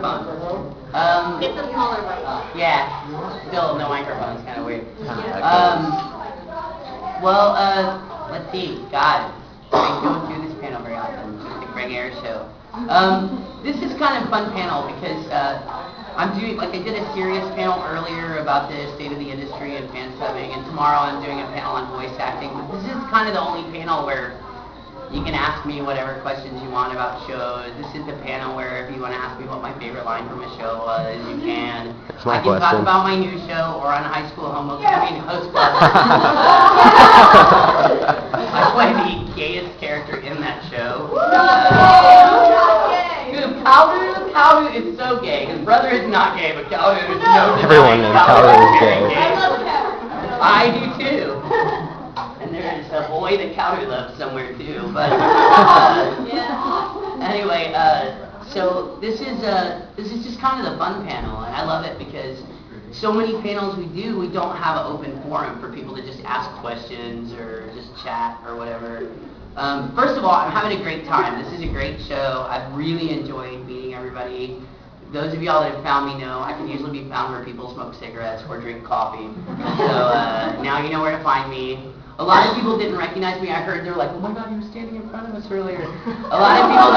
microphone. Get the smaller one. Yeah. Still, no microphone. It's kind of weird. Let's see. God, I go through this panel very often. Just the Greg Ayers show. This is kind of a fun panel because I'm doing, I did a serious panel earlier about the state of the industry and fan subbing, and tomorrow I'm doing a panel on voice acting. But this is kind of the only panel where you can ask me whatever questions you want about shows. This is the panel where if you want to ask me what my favorite line from a show was, you can. I can talk about my new show or on High School Homework. Host Club. I play the gayest character in that show. Powder is so gay. His brother is not gay, but Powder is no. Everyone in Powder is gay. I do too. And there's a boy that Cowder loves somewhere too. But anyway, so this is just kind of the fun panel, and I love it because so many panels we do, we don't have an open forum for people to just ask questions or just chat or whatever. First of all, I'm having a great time. This is a great show. I've really enjoyed meeting everybody. Those of y'all that have found me know I can usually be found where people smoke cigarettes or drink coffee. So now you know where to find me. A lot of people didn't recognize me. I heard they were like, "Oh my God, he was standing in front of us earlier." A lot of people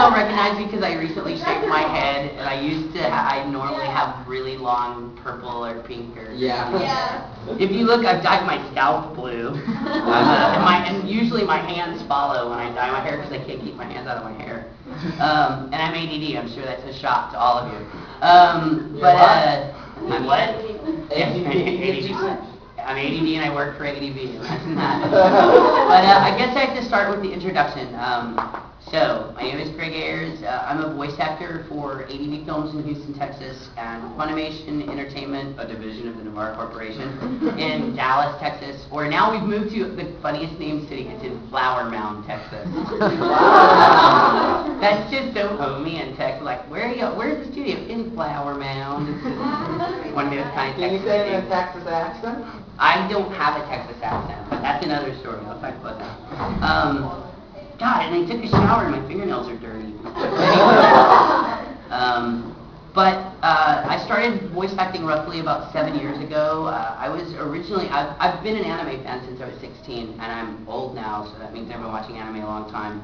don't recognize me because I recently shaved my head, and I normally have really long purple or pink or If you look, I've dyed my scalp blue, and usually my hands follow when I dye my hair because I can't keep my hands out of my hair. And I'm ADD. I'm sure that's a shock to all of you. I'm what? ADD. I'm ADD and I work for ADB. Imagine that. But I guess I have to start with the introduction. So, my name is Greg Ayers. I'm a voice actor for ADB Films in Houston, Texas, and Funimation Entertainment, a division of the Navarre Corporation, in Dallas, Texas, where now we've moved to the funniest named city. It's in Flower Mound, Texas. That's just so homey in Texas. Like, where are you? Where's the studio? In Flower Mound. It's one of those kind of Texas. Can you say it in a Texas accent? I don't have a Texas accent, but that's another story. I'll talk about that. God, and I took a shower and my fingernails are dirty. I started voice acting roughly about 7 years ago. I've been an anime fan since I was 16, and I'm old now, so that means I've been watching anime a long time.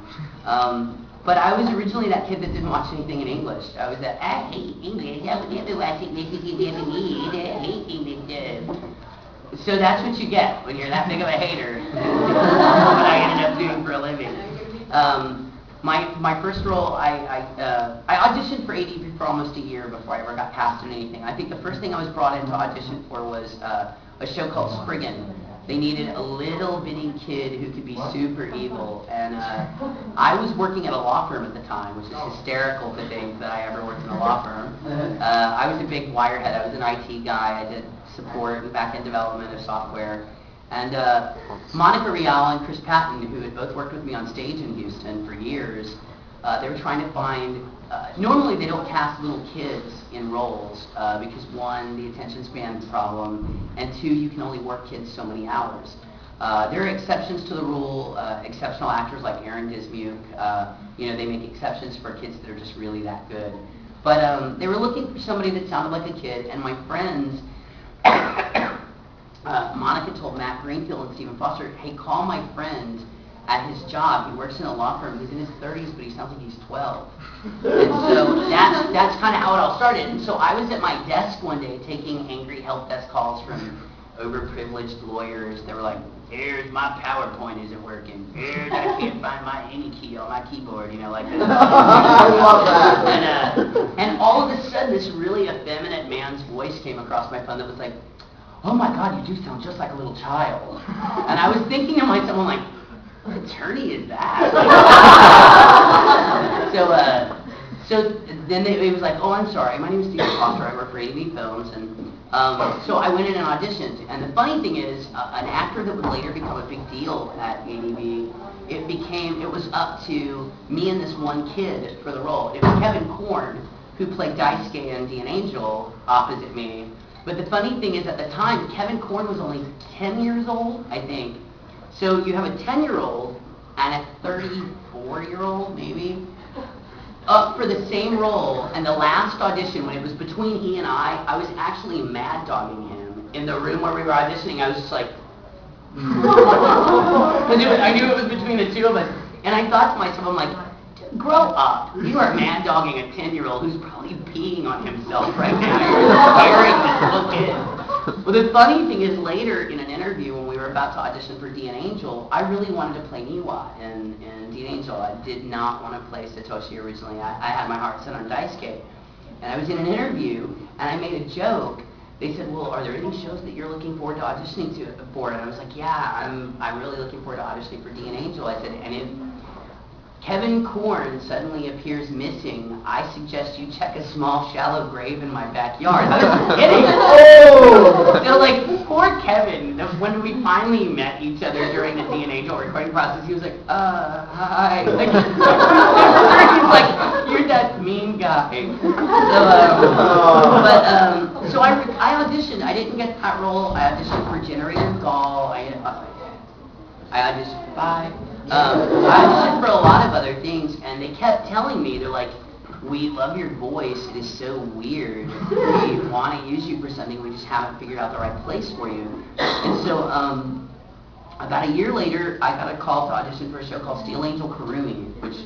But I was originally that kid that didn't watch anything in English. I was that, I hate English, I would never watch it unless it's in Japanese, I hate English. So that's what you get when you're that big of a hater. What I ended up doing for a living. My first role, I auditioned for ADB for almost a year before I ever got cast in anything. I think the first thing I was brought in to audition for was a show called Spriggan. They needed a little bitty kid who could be super evil, and I was working at a law firm at the time, which is hysterical to think that I ever worked in a law firm. I was a big wirehead. I was an IT guy. I did support and back-end development of software. And Monica Rial and Chris Patton, who had both worked with me on stage in Houston for years, they were trying to find, normally they don't cast little kids in roles because one, the attention span problem, and two, you can only work kids so many hours. There are exceptions to the rule, exceptional actors like Aaron Dismuke, they make exceptions for kids that are just really that good. But they were looking for somebody that sounded like a kid, and my friends, Monica told Matt Greenfield and Stephen Foster, hey, call my friend at his job. He works in a law firm. He's in his 30s, but he sounds like he's 12. And so that's kind of how it all started. And so I was at my desk one day taking angry help desk calls from overprivileged lawyers. They were like, here's my PowerPoint isn't working. Here's I can't find my any key on my keyboard, like this. I love that. And all of a sudden, this really effeminate man's voice came across my phone that was like, oh my God, you do sound just like a little child. And I was thinking to myself, I'm like, what attorney is that? So then it was like, oh, I'm sorry, my name is Stephen Foster, I work for ADB Films, and so I went in and auditioned. And the funny thing is, an actor that would later become a big deal at ADB, it was up to me and this one kid for the role. It was Kevin Korn, who played Daisuke and Dean Angel, opposite me. But the funny thing is, at the time, Kevin Korn was only 10 years old, I think. So you have a 10-year-old and a 34-year-old, maybe. up for the same role, and the last audition, when it was between he and I was actually mad dogging him in the room where we were auditioning. I was just like, because I knew it was between the two of us, and I thought to myself, I'm like, grow up. You are mad dogging a 10-year-old who's probably peeing on himself right now. You're scaring this little kid. Well, the funny thing is, later in an interview when we were about to audition for Dean Angel, I really wanted to play Niwa in Dean Angel. I did not want to play Satoshi originally. I had my heart set on Daisuke. And I was in an interview, and I made a joke. They said, well, are there any shows that you're looking forward to auditioning for? And I was like, yeah, I'm really looking forward to auditioning for Dean Angel. I said, and if Kevin Korn suddenly appears missing, I suggest you check a small, shallow grave in my backyard. I was kidding. Oh! So, like, poor Kevin, when we finally met each other during the Dean Angel recording process, he was like, hi. Like, he's like, you're that mean guy. So I auditioned. I didn't get that role. I auditioned for Generator Gall. I auditioned I auditioned for a lot of other things, and they kept telling me, they're like, we love your voice, it is so weird, we want to use you for something, we just haven't figured out the right place for you. And so, about a year later, I got a call to audition for a show called Steel Angel Karumi, which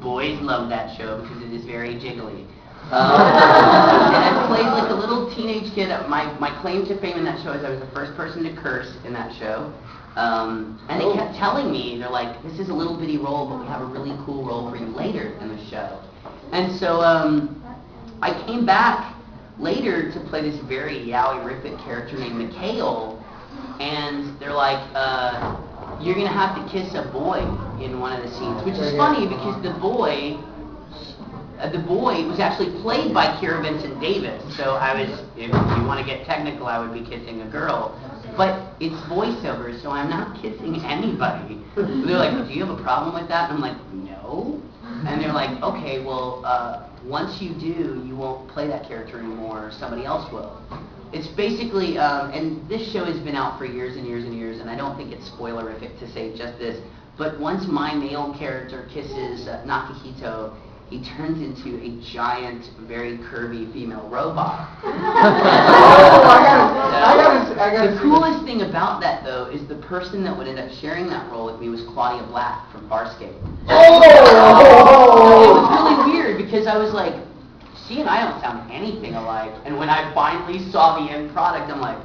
boys love that show because it is very jiggly. And I played like a little teenage kid. My claim to fame in that show is I was the first person to curse in that show. And they kept telling me, they're like, this is a little bitty role, but we have a really cool role for you later in the show. And so I came back later to play this very yaoi-rific character named Mikhail, and they're like, you're going to have to kiss a boy in one of the scenes, which is funny because the boy was actually played by Keira Vincent Davis, so I was, if you want to get technical, I would be kissing a girl. But it's voiceover, so I'm not kissing anybody. They're like, do you have a problem with that? And I'm like, no. And they're like, okay, well, once you do, you won't play that character anymore, somebody else will. It's basically, and this show has been out for years and years and years, and I don't think it's spoilerific to say just this, but once my male character kisses Nakahito, he turns into a giant, very curvy female robot. The coolest thing about that, though, is the person that would end up sharing that role with me was Claudia Black from Farscape. It was really weird because I was like, she and I don't sound anything alike. And when I finally saw the end product, I'm like,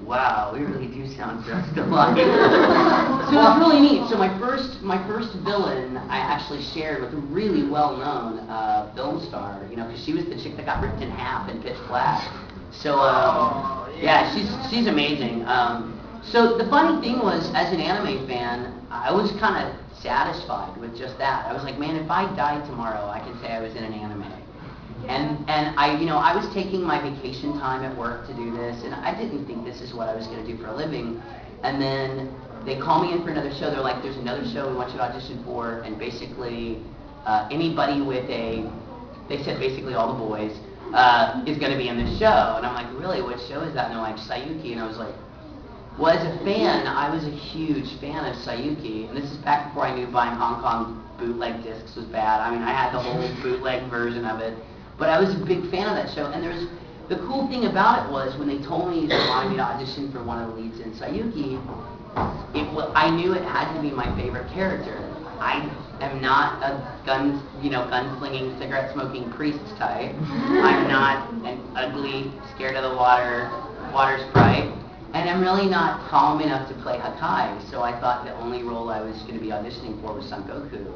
wow, we really do sound just alike. So it was really neat. So my first villain I actually shared with a really well-known film star, you know, because she was the chick that got ripped in half in Pitch Black. So yeah, she's amazing. So the funny thing was, as an anime fan, I was kind of satisfied with just that. I was like, man, if I died tomorrow, I can say I was in an anime. And I was taking my vacation time at work to do this, and I didn't think this is what I was going to do for a living. And then they call me in for another show. They're like, there's another show we want you to audition for, and basically anybody with they said basically all the boys, is going to be in this show. And I'm like, really, what show is that? And they're like, Sayuki. And I was like, well, as a fan, I was a huge fan of Sayuki. And this is back before I knew buying Hong Kong bootleg discs was bad. I mean, I had the whole bootleg version of it. But I was a big fan of that show, and the cool thing about it was when they told me they wanted me to audition for one of the leads in Sayuki, I knew it had to be my favorite character. I am not a gun-slinging, cigarette-smoking priest type. I'm not an ugly, scared of the water sprite, and I'm really not calm enough to play Hakai. So I thought the only role I was going to be auditioning for was Son Goku.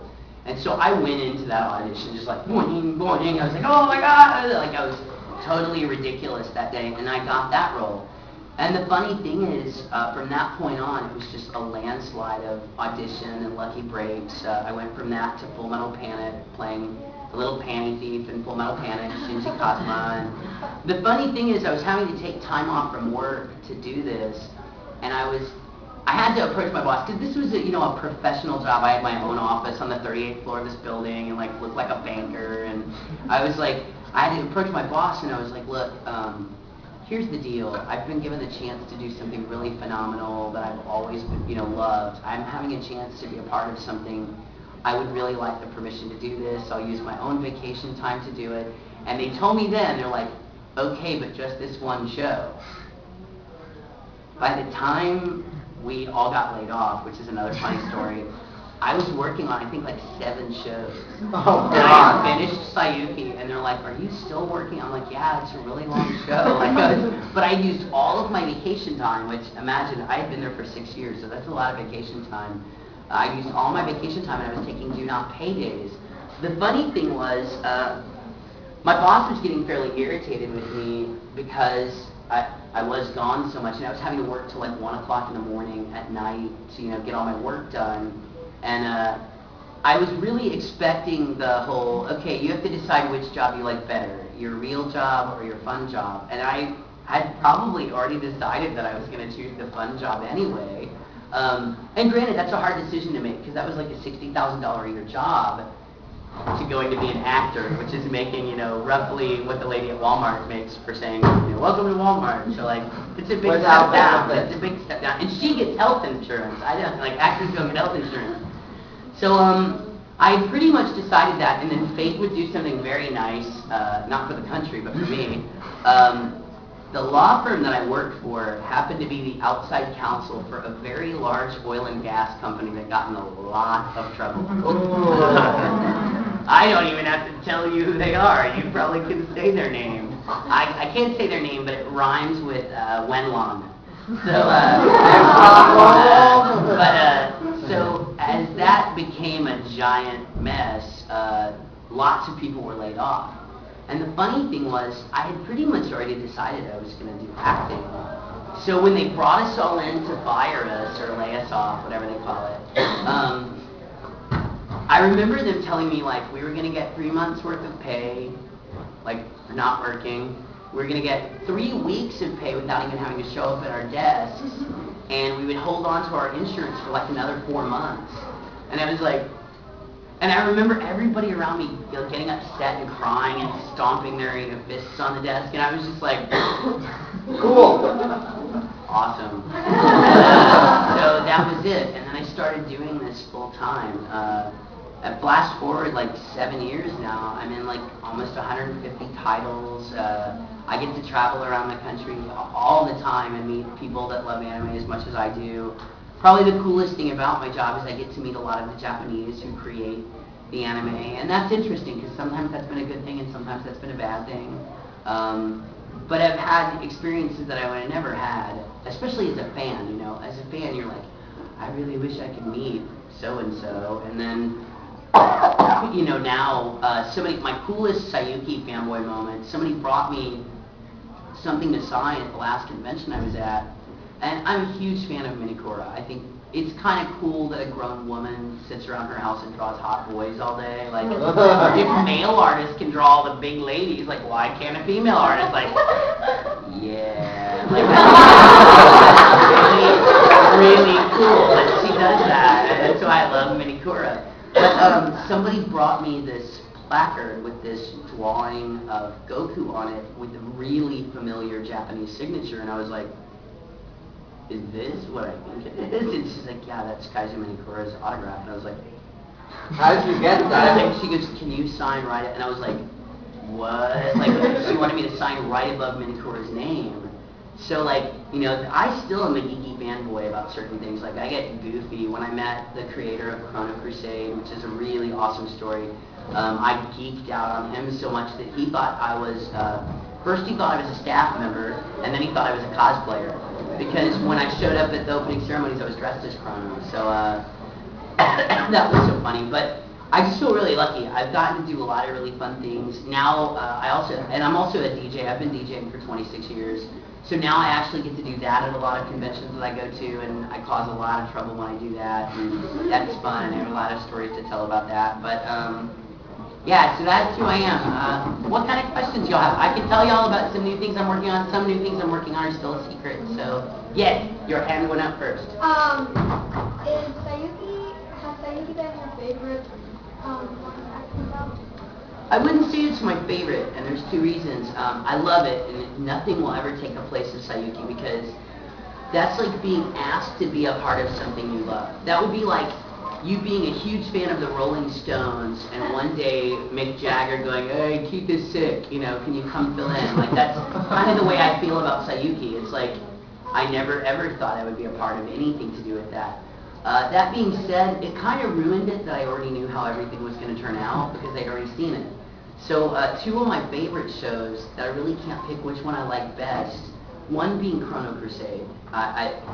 And so I went into that audition just like boing, boing. I was like, oh my god! Like I was totally ridiculous that day, and I got that role. And the funny thing is, from that point on, it was just a landslide of audition and lucky breaks. I went from that to Full Metal Panic, playing the little panty thief in Full Metal Panic, Shinji Kazuma. And the funny thing is, I was having to take time off from work to do this, and I had to approach my boss, because this was a professional job. I had my own office on the 38th floor of this building and looked like a banker. And I was like, I had to approach my boss, and I was like, look, here's the deal. I've been given the chance to do something really phenomenal that I've always loved. I'm having a chance to be a part of something I would really like the permission to do this. I'll use my own vacation time to do it. And they told me then, they're like, okay, but just this one show. By the time we all got laid off, which is another funny story, I was working on, I think, like 7 shows. Oh, and I God. had finished Sayuki, and they're like, are you still working? I'm like, yeah, it's a really long show. But I used all of my vacation time, which, imagine, I had been there for 6 years, so that's a lot of vacation time. I used all my vacation time, and I was taking do not pay days. The funny thing was, my boss was getting fairly irritated with me because I was gone so much, and I was having to work till like 1 o'clock in the morning at night to, get all my work done. And I was really expecting the whole, okay, you have to decide which job you like better, your real job or your fun job. And I had probably already decided that I was going to choose the fun job anyway. And granted, that's a hard decision to make, because that was like a $60,000 a year job to going to be an actor, which is making, roughly what the lady at Walmart makes for saying, welcome to Walmart. So, like, it's a big step down. It's a big step down. And she gets health insurance. I don't, like, actors don't get health insurance. So, I pretty much decided that, and then fate would do something very nice, not for the country, but for me. The law firm that I worked for happened to be the outside counsel for a very large oil and gas company that got in a lot of trouble. I don't even have to tell you who they are. You probably can say their name. I can't say their name, but it rhymes with Wenlong. So, so as that became a giant mess, lots of people were laid off. And the funny thing was, I had pretty much already decided I was going to do acting. So when they brought us all in to fire us or lay us off, whatever they call it, I remember them telling me, like, we were going to get 3 months worth of pay, like, for not working. We were going to get 3 weeks of pay without even having to show up at our desks. And we would hold on to our insurance for like another 4 months. And I was like, and I remember everybody around me getting upset and crying and stomping their fists on the desk, and I was just like, Cool. awesome. So that was it, and then I started doing this full time. I flash forward like 7 years now, I'm in like almost 150 titles. I get to travel around the country all the time and meet people that love anime as much as I do. Probably the coolest thing about my job is I get to meet a lot of the Japanese who create the anime, and that's interesting because sometimes that's been a good thing and sometimes that's been a bad thing. But I've had experiences that I would have never had, especially as a fan. As a fan, you're like, I really wish I could meet so-and-so, and then, now, my coolest Sayuki fanboy moment, somebody brought me something to sign at the last convention I was at. And I'm a huge fan of Minikura. I think it's kind of cool that a grown woman sits around her house and draws hot boys all day. Like, if male artists can draw all the big ladies, like, why can't a female artist? Like, yeah. Like, really, really cool that she does that. And that's why I love Minikura. But somebody brought me this placard with this drawing of Goku on it with a really familiar Japanese signature, and I was like, is this what I think it is? And she's like, yeah, that's Kaiser Minikura's autograph. And I was like, How did you get that? and she goes, can you sign right? And I was like, what? Like, she wanted me to sign right above Minikura's name. So, like, I still am a geeky fanboy about certain things. Like, I get goofy. When I met the creator of Chrono Crusade, which is a really awesome story, I geeked out on him so much that he thought I was, first he thought I was a staff member, and then he thought I was a cosplayer. Because when I showed up at the opening ceremonies, I was dressed as Chrono. So, that was so funny. But I just feel really lucky. I've gotten to do a lot of really fun things. Now, I'm also a DJ. I've been DJing for 26 years. So now I actually get to do that at a lot of conventions that I go to, and I cause a lot of trouble when I do that, and that's fun, and I have a lot of stories to tell about that. But, yeah, so that's who I am. What kind of questions y'all have? I can tell y'all about some new things I'm working on. Some new things I'm working on are still a secret. So, yes, your hand went up first. Has Sayuki been your favorite acting job? I wouldn't say it's my favorite, and there's 2 reasons. I love it, and nothing will ever take the place of Sayuki, because that's like being asked to be a part of something you love. That would be like you being a huge fan of the Rolling Stones, and one day Mick Jagger going, "Hey, Keith is sick, you know, can you come fill in?" Like, that's kind of the way I feel about Sayuki. It's like, I never ever thought I would be a part of anything to do with that. That being said, it kind of ruined it that I already knew how everything was going to turn out because I'd already seen it. So two of my favorite shows that I really can't pick which one I like best, one being Chrono Crusade.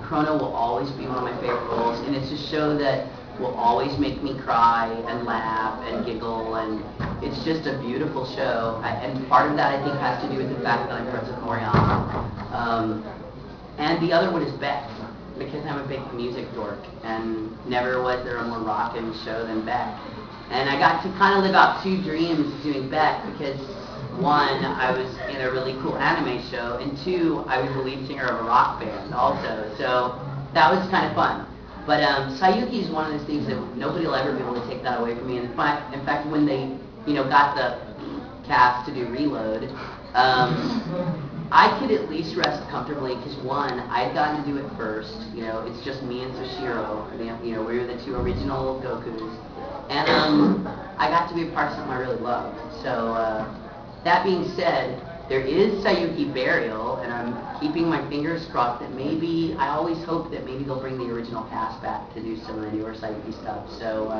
Chrono will always be one of my favorite roles, and it's a show that will always make me cry and laugh and giggle, and it's just a beautiful show. And part of that, I think, has to do with the fact that I'm friends with Moriyama. And the other one is Beck, because I'm a big music dork, and never was there a more rockin' show than Beck. And I got to kind of live out two dreams doing Beck, because one, I was in a really cool anime show, and two, I was the lead singer of a rock band also, so that was kind of fun. But Sayuki is one of those things that nobody will ever be able to take that away from me. And in fact, when they, got the cast to do Reload, I could at least rest comfortably because one, I had gotten to do it first. It's just me and Toshiro. We were the two original Gokus, and I got to be a part of something I really loved. So that being said, there is Sayuki Burial, and I'm keeping my fingers crossed that maybe, I always hope that maybe they'll bring the original cast back to do some of the newer Sayuki stuff. So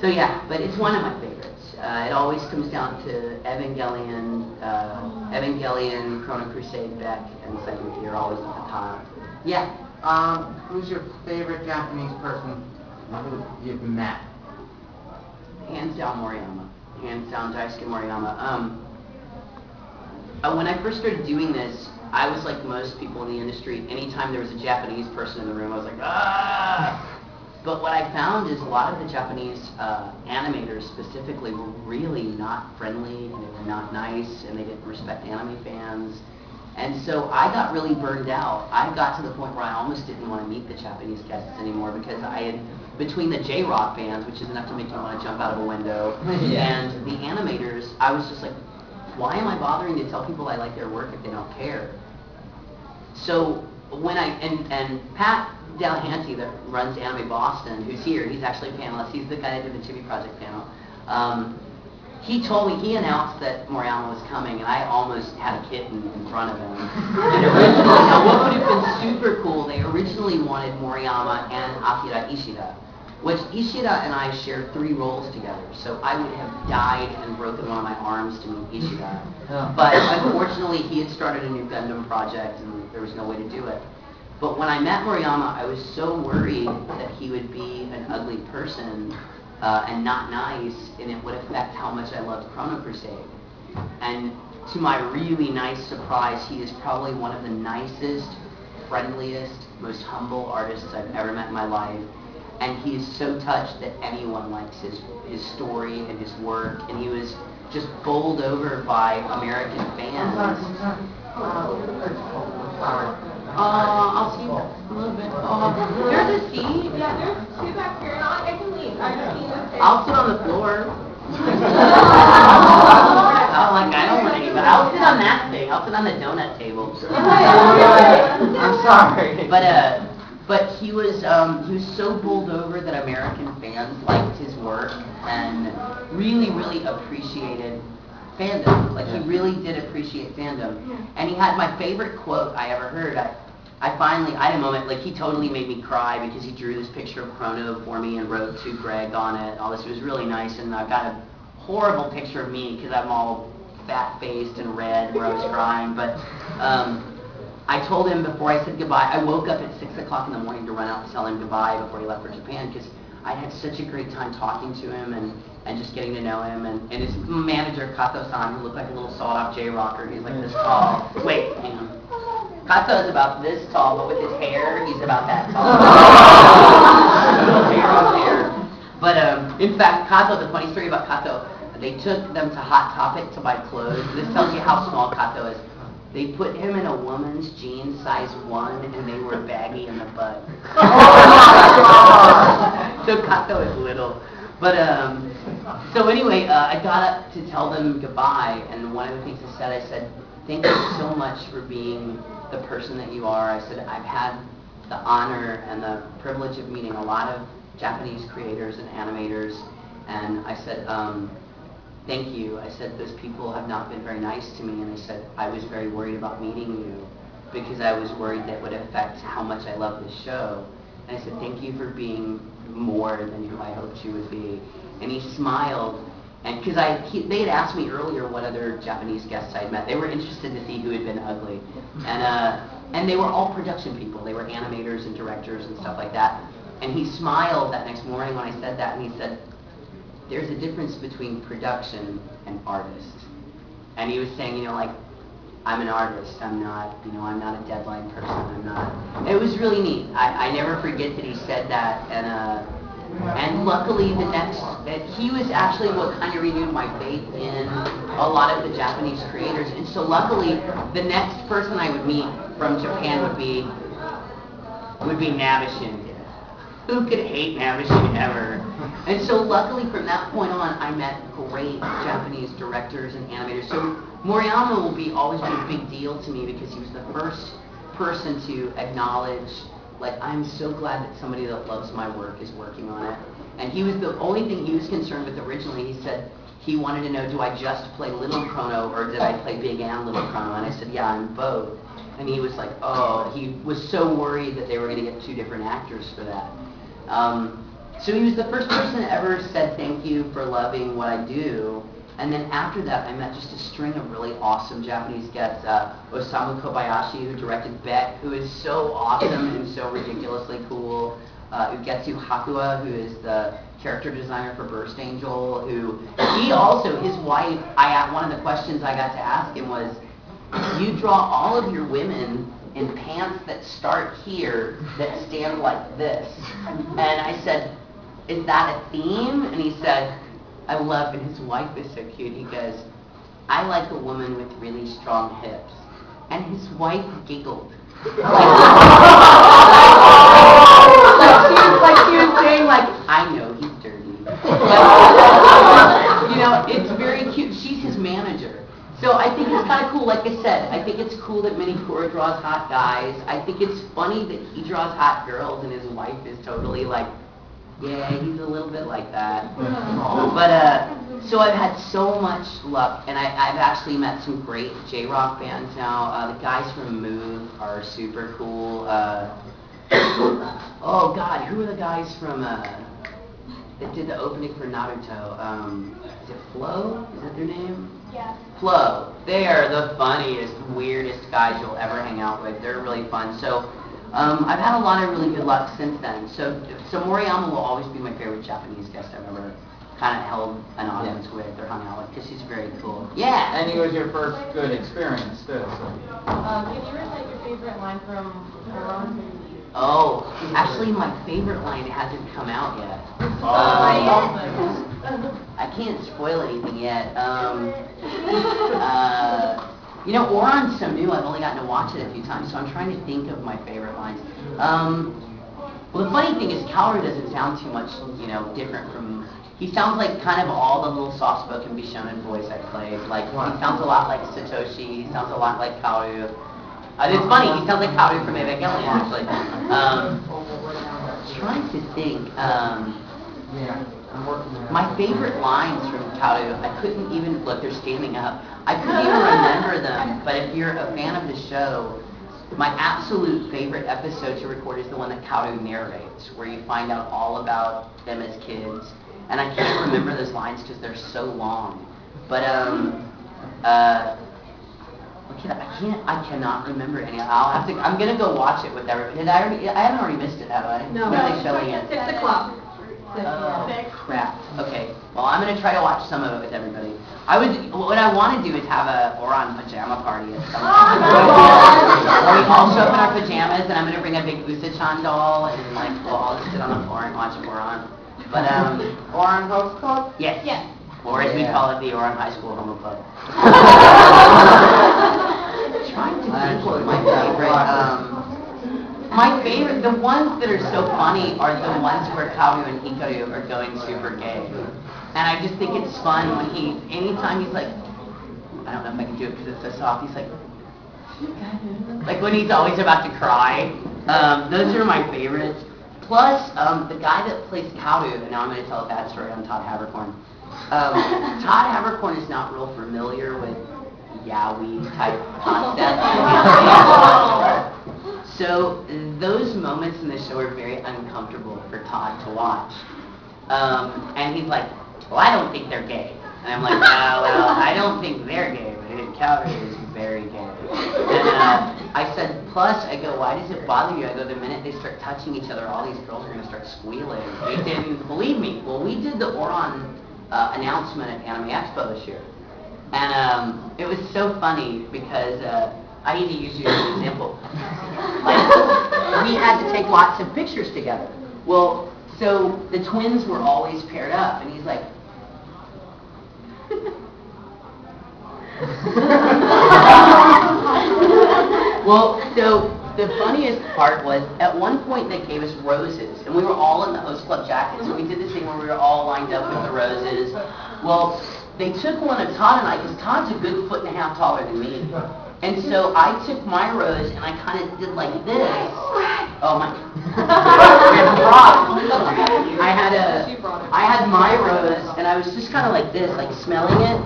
yeah, but it's one of my favorites. It always comes down to Evangelion, Chrono Crusade, Beck, and Sayuki are always at the top. Yeah. Who's your favorite Japanese person who you've met? Hands down Moriyama. Hands down Daisuke Moriyama. When I first started doing this, I was like most people in the industry. Anytime there was a Japanese person in the room, I was like, ah! But what I found is a lot of the Japanese animators specifically were really not friendly, and they were not nice, and they didn't respect anime fans. And so I got really burned out. I got to the point where I almost didn't want to meet the Japanese guests anymore because I had, between the J-Rock fans, which is enough to make you want to jump out of a window, and the animators, I was just like, why am I bothering to tell people I like their work if they don't care? So when and Pat Delahanty, that runs Anime Boston, who's here, he's actually a panelist, he's the guy that did the Chibi Project panel, he told me, he announced that Moriyama was coming, and I almost had a kitten in front of him. And originally, now what would have been super cool, they originally wanted Moriyama and Akira Ishida, which Ishida and I shared 3 roles together, so I would have died and broken one of my arms to meet Ishida. But unfortunately, he had started a new Gundam project, and there was no way to do it. But when I met Moriyama, I was so worried that he would be an ugly person and not nice, and it would affect how much I loved Chrono Crusade. And to my really nice surprise, he is probably one of the nicest, friendliest, most humble artists I've ever met in my life. And he is so touched that anyone likes his story and his work, and he was just bowled over by American fans. I'll see you a little bit. There's a seat. Yeah, there's 2 back here. I can leave. I just need to stay. I'll sit on the floor. I don't want anybody. I'll sit on that thing. I'll sit on the donut table. I'm sorry. But he was so bowled over that American fans liked his work and really, really appreciated fandom. Like, he really did appreciate fandom. And he had my favorite quote I ever heard. I had a moment, like, he totally made me cry because he drew this picture of Chrono for me and wrote to Greg on it. All this, it was really nice, and I've got a horrible picture of me because I'm all fat-faced and red where I was crying, but I told him before I said goodbye, I woke up at 6 o'clock in the morning to run out and tell him goodbye before he left for Japan because I had such a great time talking to him and just getting to know him, and his manager, Kato-san, who looked like a little sawed-off J-rocker, he's like this tall. Wait, hang on. Kato is about this tall, but with his hair, he's about that tall. Little hair on hair. But in fact, Kato, the funny story about Kato, they took them to Hot Topic to buy clothes. This tells you how small Kato is. They put him in a woman's jeans, size 1, and they were baggy in the butt. So Kato is little. But, so anyway, I got up to tell them goodbye, and one of the things I said, thank you so much for being the person that you are. I said, I've had the honor and the privilege of meeting a lot of Japanese creators and animators, and I said, thank you. I said, those people have not been very nice to me, and I said, I was very worried about meeting you because I was worried that would affect how much I love this show. And I said, thank you for being more than who I hoped you would be. And he smiled, and because they had asked me earlier what other Japanese guests I'd met. They were interested to see who had been ugly, and they were all production people. They were animators and directors and stuff like that. And he smiled that next morning when I said that, and he said, there's a difference between production and artist. And he was saying, you know, like, I'm an artist. I'm not, you know, I'm not a deadline person. I'm not. It was really neat. I never forget that he said that, and luckily he was actually what kind of renewed my faith in a lot of the Japanese creators. And so luckily, the next person I would meet from Japan would be Nabishin. Who could hate Nabishin ever? And so luckily from that point on, I met great Japanese directors and animators. So Moriyama will always be a big deal to me because he was the first person to acknowledge, like, I'm so glad that somebody that loves my work is working on it. And he was the only thing he was concerned with originally. He said he wanted to know, do I just play Little Chrono or did I play Big and Little Chrono? And I said, yeah, I'm both. And he was like, oh, he was so worried that they were going to get two different actors for that. So he was the first person that ever said thank you for loving what I do. And then after that, I met just a string of really awesome Japanese guests. Osamu Kobayashi, who directed Beck, who is so awesome and so ridiculously cool. Ugetsu Hakua, who is the character designer for Burst Angel, who he also, his wife, one of the questions I got to ask him was, you draw all of your women in pants that start here that stand like this. And I said, is that a theme? And he said, I love it. His wife is so cute. He goes, I like a woman with really strong hips. And his wife giggled. like she was saying, like, I know he's dirty. You know, it's very cute. She's his manager. So I think it's kind of cool, like I said, I think it's cool that Minikura draws hot guys. I think it's funny that he draws hot girls and his wife is totally like, yeah, he's a little bit like that. But, so I've had so much luck, and I've actually met some great J-Rock bands now. The guys from Move are super cool. Oh God, who are the guys from, that did the opening for Naruto? Is it Flo? Is that their name? Yeah. Flo. They are the funniest, weirdest guys you'll ever hang out with. They're really fun. So I've had a lot of really good luck since then. So Moriyama will always be my favorite Japanese guest I've ever kind of held an audience with or hung out with because he's very cool. Yeah. And he was your first good experience too. So. Can you recite your favorite line from Oran? Oh, actually my favorite line hasn't come out yet. I can't spoil anything yet. You know, Oran's so new, I've only gotten to watch it a few times, so I'm trying to think of my favorite lines. Well, the funny thing is, Kaoru doesn't sound too much, you know, different from... He sounds like kind of all the little soft-spoken Bishonen voice I played. Like, he sounds a lot like Satoshi, he sounds a lot like Kaoru. It's funny, he sounds like Kaoru from Evangelion, actually. Trying to think, my favorite lines from Kaoru, I couldn't even, look, they're standing up. I couldn't even remember them, but if you're a fan of the show, my absolute favorite episode to record is the one that Kaoru narrates, where you find out all about them as kids. And I can't remember those lines because they're so long. But, I cannot remember any. I'm gonna go watch it with everybody. I haven't already missed it, have I? No. When are they showing it? 6 o'clock. Oh, crap. Okay. Well, I'm going to try to watch some of it with everybody. What I want to do is have a Oran pajama party at some point. Where we all show up in our pajamas, and I'm going to bring a big Usa-chan doll, and like we'll all sit on the floor and watch Oran. But Oran Host Club? Yes. Yes. Or as we call it, the Oran High School Homo Club. Trying to think what my favorite, the ones that are so funny are the ones where Kaoru and Hikaru are going super gay. And I just think it's fun when anytime he's like, I don't know if I can do it because it's so soft, he's like when he's always about to cry. Those are my favorites. Plus, the guy that plays Cowdu, and now I'm going to tell a bad story on Todd Havercorn. Todd Havercorn is not real familiar with yaoi type concepts. So those moments in the show are very uncomfortable for Todd to watch. And he's like, well, I don't think they're gay. And I'm like, well, I don't think they're gay, but Cowdu is very gay. And I said, plus, I go, why does it bother you? I go, the minute they start touching each other, all these girls are going to start squealing. They didn't believe me. Well, we did the Oron announcement at Anime Expo this year. And it was so funny because I need to use you as an example. We had to take lots of pictures together. Well, so the twins were always paired up, and he's like, well, so the funniest part was, at one point they gave us roses, and we were all in the host club jackets, so we did this thing where we were all lined up with the roses. Well, they took one of Todd and I, because Todd's a good 1.5 feet taller than me. And so I took my rose and I kind of did like this. Oh my! I had my rose and I was just kind of like this, like smelling it.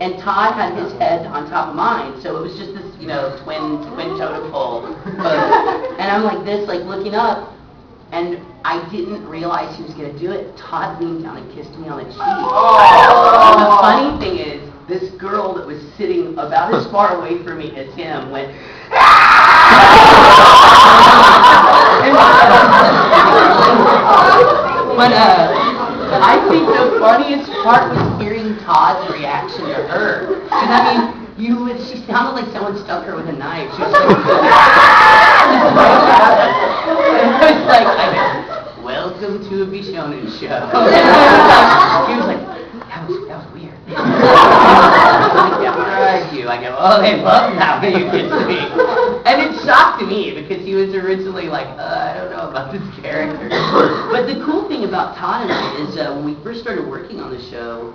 And Todd had his head on top of mine, so it was just this, you know, twin totem pole. And I'm like this, like looking up, and I didn't realize he was gonna do it. Todd leaned down and kissed me on the cheek. Oh. The funny thing is, this girl that was sitting about as far away from me as him went, but I think the funniest part was hearing Todd's reaction to her. Because I mean, she sounded like someone stuck her with a knife. She was like, and I was like, welcome to a Bishonen show. He was like, that was weird. I go, oh, they love how you get to me. And it shocked me because he was originally like, I don't know about this character. But the cool thing about Todd and I is when we first started working on the show,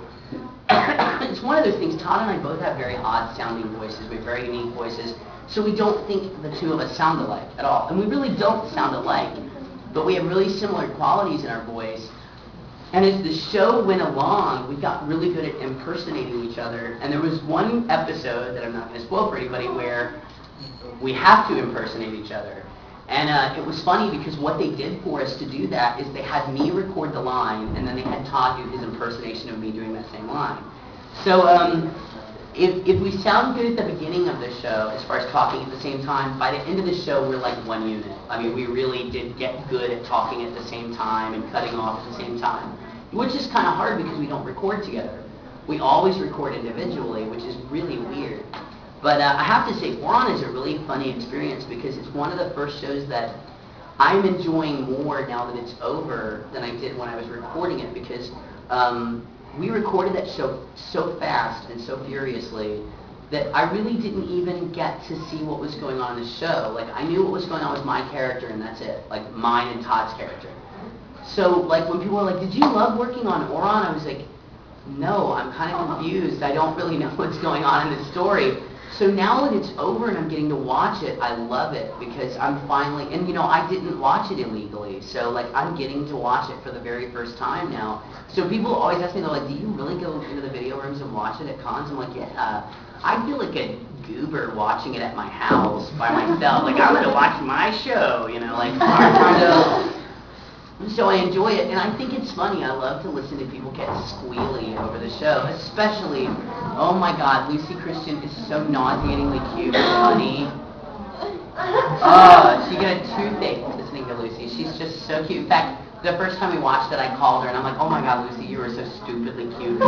it's one of those things, Todd and I both have very odd sounding voices. We have very unique voices. So we don't think the two of us sound alike at all. And we really don't sound alike. But we have really similar qualities in our voice. And as the show went along, we got really good at impersonating each other. And there was one episode that I'm not going to spoil for anybody where we have to impersonate each other. And it was funny because what they did for us to do that is they had me record the line, and then they had Todd do his impersonation of me doing that same line. So if we sound good at the beginning of the show, as far as talking at the same time, by the end of the show, we're like one unit. I mean, we really did get good at talking at the same time and cutting off at the same time, which is kind of hard because we don't record together. We always record individually, which is really weird. But I have to say, Oron is a really funny experience because it's one of the first shows that I'm enjoying more now that it's over than I did when I was recording it, because we recorded that show so fast and so furiously that I really didn't even get to see what was going on in the show. Like, I knew what was going on with my character, and that's it. Like, mine and Todd's character. So, like, when people were like, did you love working on Oron? I was like, no, I'm kind of confused. I don't really know what's going on in the story. So now that it's over and I'm getting to watch it, I love it because I'm finally, and you know, I didn't watch it illegally, so like I'm getting to watch it for the very first time now. So people always ask me, they're like, do you really go into the video rooms and watch it at cons? I'm like, yeah. I feel like a goober watching it at my house by myself. Like, I'm going to watch my show, you know, like, so I enjoy it, and I think it's funny. I love to listen to people get squealy over the show, especially, oh my God, Lucy Christian is so nauseatingly cute and funny. Oh, she got a toothache listening to Lucy. She's just so cute. In fact, the first time we watched it, I called her, and I'm like, oh my God, Lucy, you were so stupidly cute.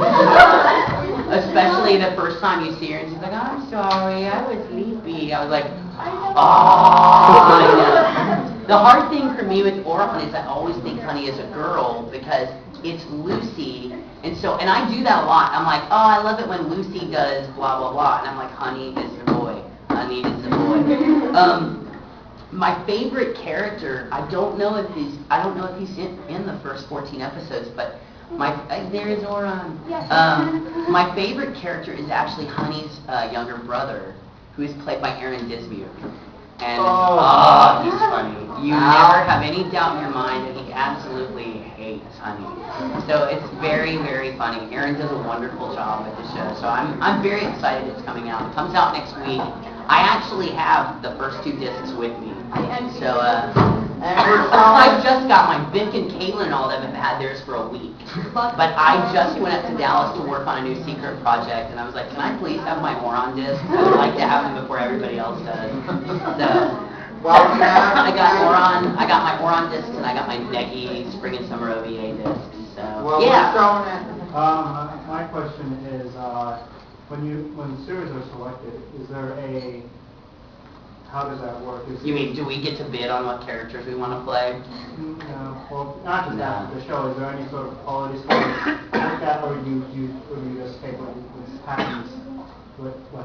Especially the first time you see her, and she's like, I'm sorry, I was sleepy. I was like, oh. The hard thing for me with Oron is I always think Honey is a girl because it's Lucy, and I do that a lot. I'm like, oh, I love it when Lucy does blah blah blah, and I'm like, Honey is the boy, Honey is the boy. My favorite character, I don't know if he's in the first 14 episodes, but there is Oron. Yes. My favorite character is actually Honey's younger brother, who is played by Aaron Dismuke. And Oh. he's funny. You never have any doubt in your mind that he absolutely hates honey. So it's very, very funny. Aaron does a wonderful job with the show. So I'm very excited it's coming out. It comes out next week. I actually have the first 2 discs with me. So I just got mine. Vic and Caitlin and all of them have had theirs for a week. But I just went up to Dallas to work on a new secret project, and I was like, can I please have my moron disc? I would like to have them before everybody else does. So Well, I got my moron discs, and I got my Negi Spring and Summer OVA discs. So well, yeah. we're showing it. My question is, when series are selected, is there how does that work? You mean, do we get to bid on what characters we want to play? No, well, not just that, the show, is there any sort of quality standards like that, or do you just take what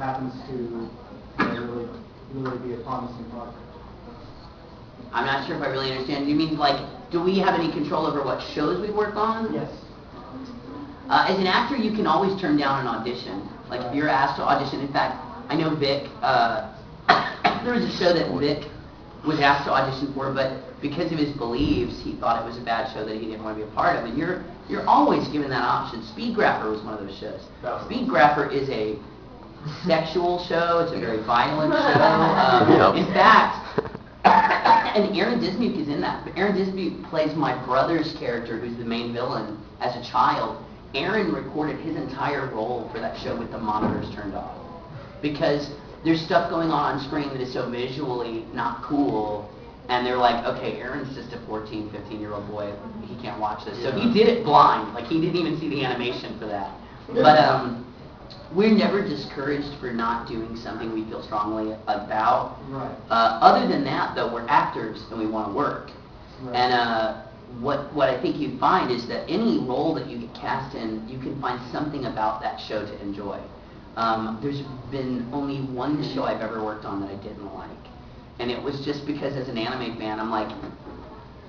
happens to really be a promising project? I'm not sure if I really understand. You mean, like, do we have any control over what shows we work on? Yes. As an actor, you can always turn down an audition. Like, if you're asked to audition, in fact, I know Vic, there was a show that Vic was asked to audition for, but because of his beliefs, he thought it was a bad show that he didn't want to be a part of. And you're always given that option. Speedgrapher was one of those shows. Speedgrapher is a sexual show. It's a very violent show. In fact, and Aaron Dismuke is in that. Aaron Dismuke plays my brother's character, who's the main villain, as a child. Aaron recorded his entire role for that show with the monitors turned off. Because there's stuff going on screen that is so visually not cool, and they're like, okay, Aaron's just a 14, 15-year-old boy. He can't watch this. So he did it blind. Like, he didn't even see the animation for that. But we're never discouraged for not doing something we feel strongly about. Right. Other than that, though, we're actors and we want to work. Right. And what I think you find is that any role that you get cast in, you can find something about that show to enjoy. There's been only one show I've ever worked on that I didn't like. And it was just because as an anime fan, I'm like,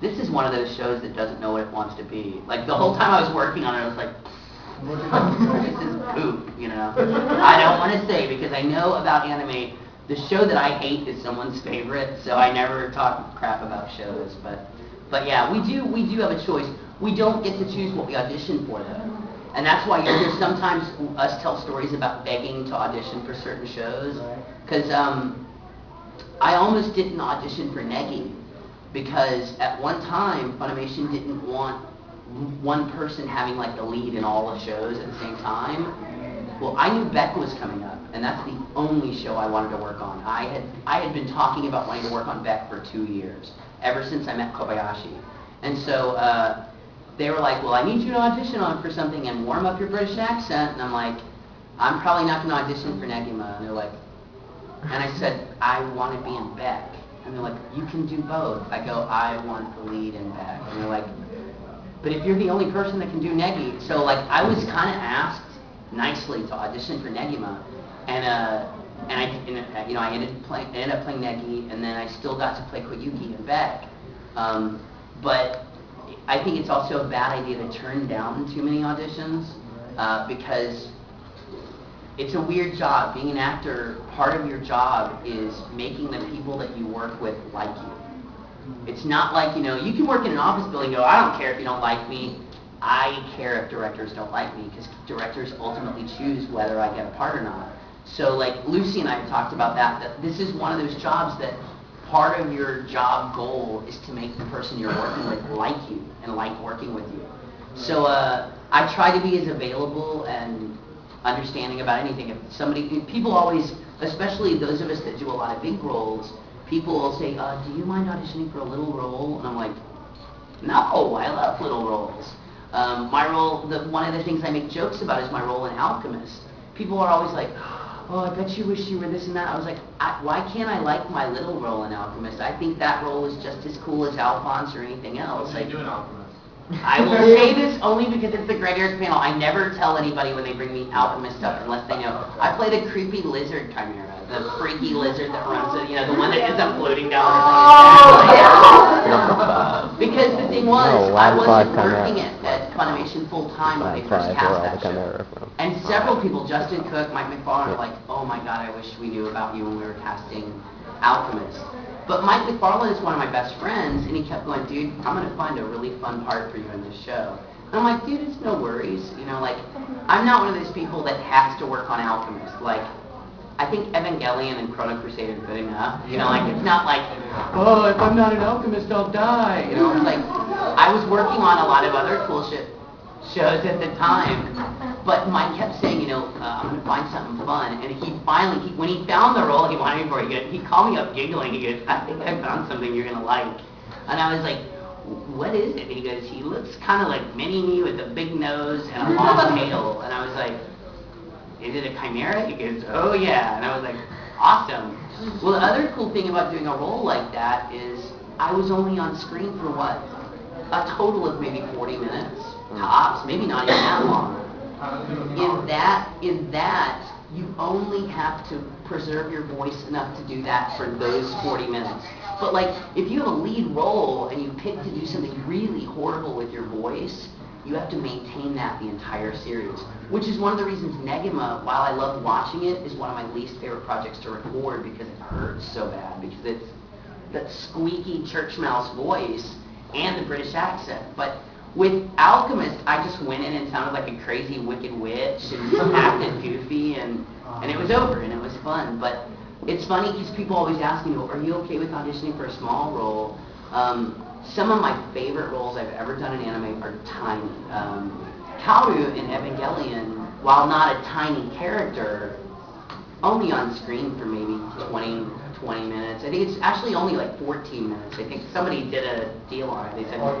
this is one of those shows that doesn't know what it wants to be. Like, the whole time I was working on it, I was like, this is poop, you know. I don't want to say, because I know about anime, the show that I hate is someone's favorite, so I never talk crap about shows. But yeah, we do have a choice. We don't get to choose what we audition for, though. And that's why you hear sometimes us tell stories about begging to audition for certain shows. Because I almost didn't audition for Negi, because at one time, Funimation didn't want one person having like the lead in all the shows at the same time. Well, I knew Beck was coming up, and that's the only show I wanted to work on. I had been talking about wanting to work on Beck for 2 years, ever since I met Kobayashi. And so they were like, well, I need you to audition on for something and warm up your British accent. And I'm like, I'm probably not going to audition for Negima. And they're like, and I said, I want to be in Beck. And they're like, you can do both. I go, I want the lead in Beck. And they're like, but if you're the only person that can do Negi. So like, I was kind of asked nicely to audition for Negima. And I ended up playing Negi, and then I still got to play Koyuki in Beck. But I think it's also a bad idea to turn down too many auditions, because it's a weird job. Being an actor, part of your job is making the people that you work with like you. It's not like, you can work in an office building and go, I don't care if you don't like me. I care if directors don't like me, because directors ultimately choose whether I get a part or not. So like Lucy and I have talked about that this is one of those jobs that part of your job goal is to make the person you're working with like you and like working with you. So I try to be as available and understanding about anything. If people always, especially those of us that do a lot of big roles, people will say, do you mind auditioning for a little role? And I'm like, no, I love little roles. My role, one of the things I make jokes about is my role in Alchemist. People are always like, oh, I bet you wish you were this and that. I was like, why can't I like my little role in Alchemist? I think that role is just as cool as Alphonse or anything else. What do you do in Alchemist? I will say this only because it's the Greg Ayers panel. I never tell anybody when they bring me Alchemist stuff unless they know. I play the creepy lizard chimera, the freaky lizard that runs, the one that ends up floating down the Because the thing was, I wasn't working at Funimation full time when they first Five, cast where all that the camera show. are from. And several people, Justin Cook, Mike McFarlane, Yeah. are like, oh my god, I wish we knew about you when we were casting Alchemist. But Mike McFarlane is one of my best friends, and he kept going, dude, I'm going to find a really fun part for you in this show. And I'm like, dude, it's no worries. You know, like, I'm not one of those people that has to work on Alchemist. Like, I think Evangelion and Chrono Crusade are good enough. You know, like, it's not like, oh, if I'm not an alchemist, I'll die. You know, it's like, I was working on a lot of other cool shows at the time, but Mike kept saying, you know, I'm going to find something fun. And he finally, when he found the role he wanted me for, he called me up giggling. He goes, I think I found something you're going to like. And I was like, what is it? And he goes, he looks kind of like Mini-Me with a big nose and a long tail. And I was like, is it a chimera? He goes, oh yeah. And I was like, awesome. Well, the other cool thing about doing a role like that is I was only on screen for what? A total of maybe 40 minutes, tops, maybe not even that long. In that, you only have to preserve your voice enough to do that for those 40 minutes. But like, if you have a lead role and you pick to do something really horrible with your voice, you have to maintain that the entire series. Which is one of the reasons Negima, while I love watching it, is one of my least favorite projects to record because it hurts so bad, because it's that squeaky church mouse voice and the British accent. But with Alchemist, I just went in and sounded like a crazy wicked witch and acted goofy, and it was over, and it was fun. But it's funny because people always ask me, are you okay with auditioning for a small role? Some of my favorite roles I've ever done in anime are tiny. Kaoru in Evangelion, while not a tiny character, only on screen for maybe 20 minutes. I think it's actually only like 14 minutes. I think somebody did a deal on it. They said, huh?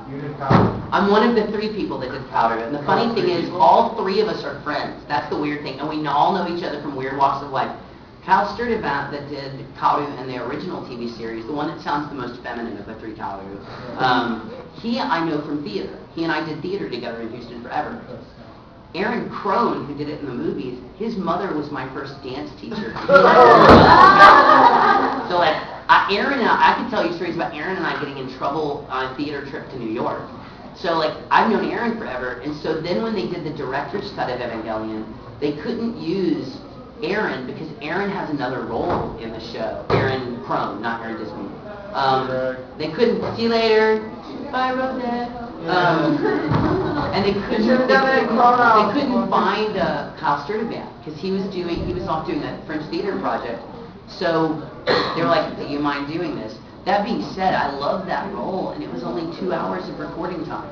You did Powder? I'm one of the 3 people that did Powder. And the funny thing is, all 3 of us are friends. That's the weird thing. And we all know each other from weird walks of life. Cal Sturdivant, that did Kaoru in the original TV series, the one that sounds the most feminine of the 3 Kaoru, he I know from theater. He and I did theater together in Houston forever. Aaron Crone, who did it in the movies, his mother was my first dance teacher. So like, Aaron and I could tell you stories about Aaron and I getting in trouble on a theater trip to New York. So like, I've known Aaron forever, and so then when they did the director's cut of Evangelion, they couldn't use Aaron because Aaron has another role in the show. Aaron Crone, not Aaron Disney. They couldn't. See you later. Bye, Rosette. And they couldn't find Kyle Sturdivant because he was off doing that French theater project. So they were like, do you mind doing this? That being said, I love that role, and it was only 2 hours of recording time.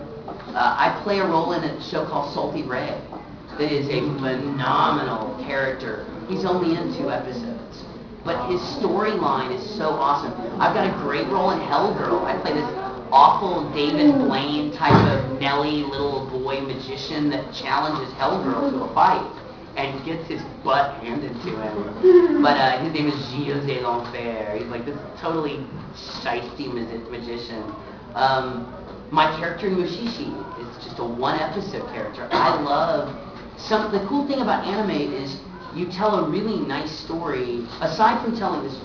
I play a role in a show called Salty Ray that is a phenomenal character. He's only in 2 episodes, but his storyline is so awesome. I've got a great role in Hellgirl. I play this awful David Blaine type of Nelly little boy magician that challenges Hellgirl to a fight and gets his butt handed to him. But his name is Gilles de l'Enfer. He's like this totally shiesty magician. My character Mushishi is just a 1-episode character. I love the cool thing about anime is you tell a really nice story. Aside from telling this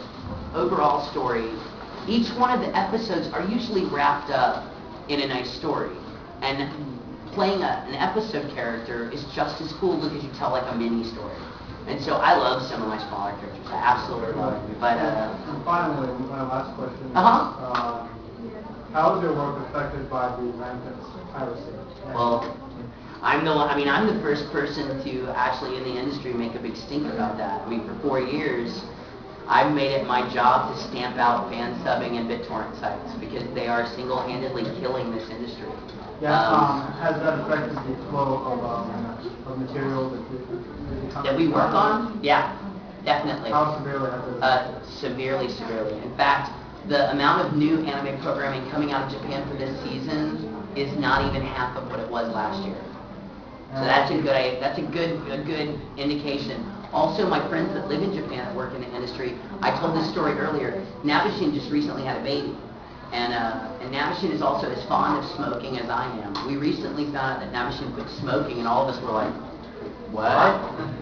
overall story, each one of the episodes are usually wrapped up in a nice story. And playing an episode character is just as cool because you tell like a mini story. And so I love some of my smaller characters. I absolutely love them. But And finally, my last question is, how is your work affected by the rampant piracy? well, I'm the first person to actually in the industry make a big stink about that. I mean, for 4 years, I've made it my job to stamp out fan subbing and BitTorrent sites because they are single-handedly killing this industry. Has that affected the flow of material That we work on? Yeah, definitely. How severely has it affected? Severely. In fact, the amount of new anime programming coming out of Japan for this season is not even half of what it was last year. So that's a good indication. Also, my friends that live in Japan that work in the industry, I told this story earlier. Nabishin just recently had a baby, and Nabishin is also as fond of smoking as I am. We recently found out that Nabishin quit smoking, and all of us were like, what?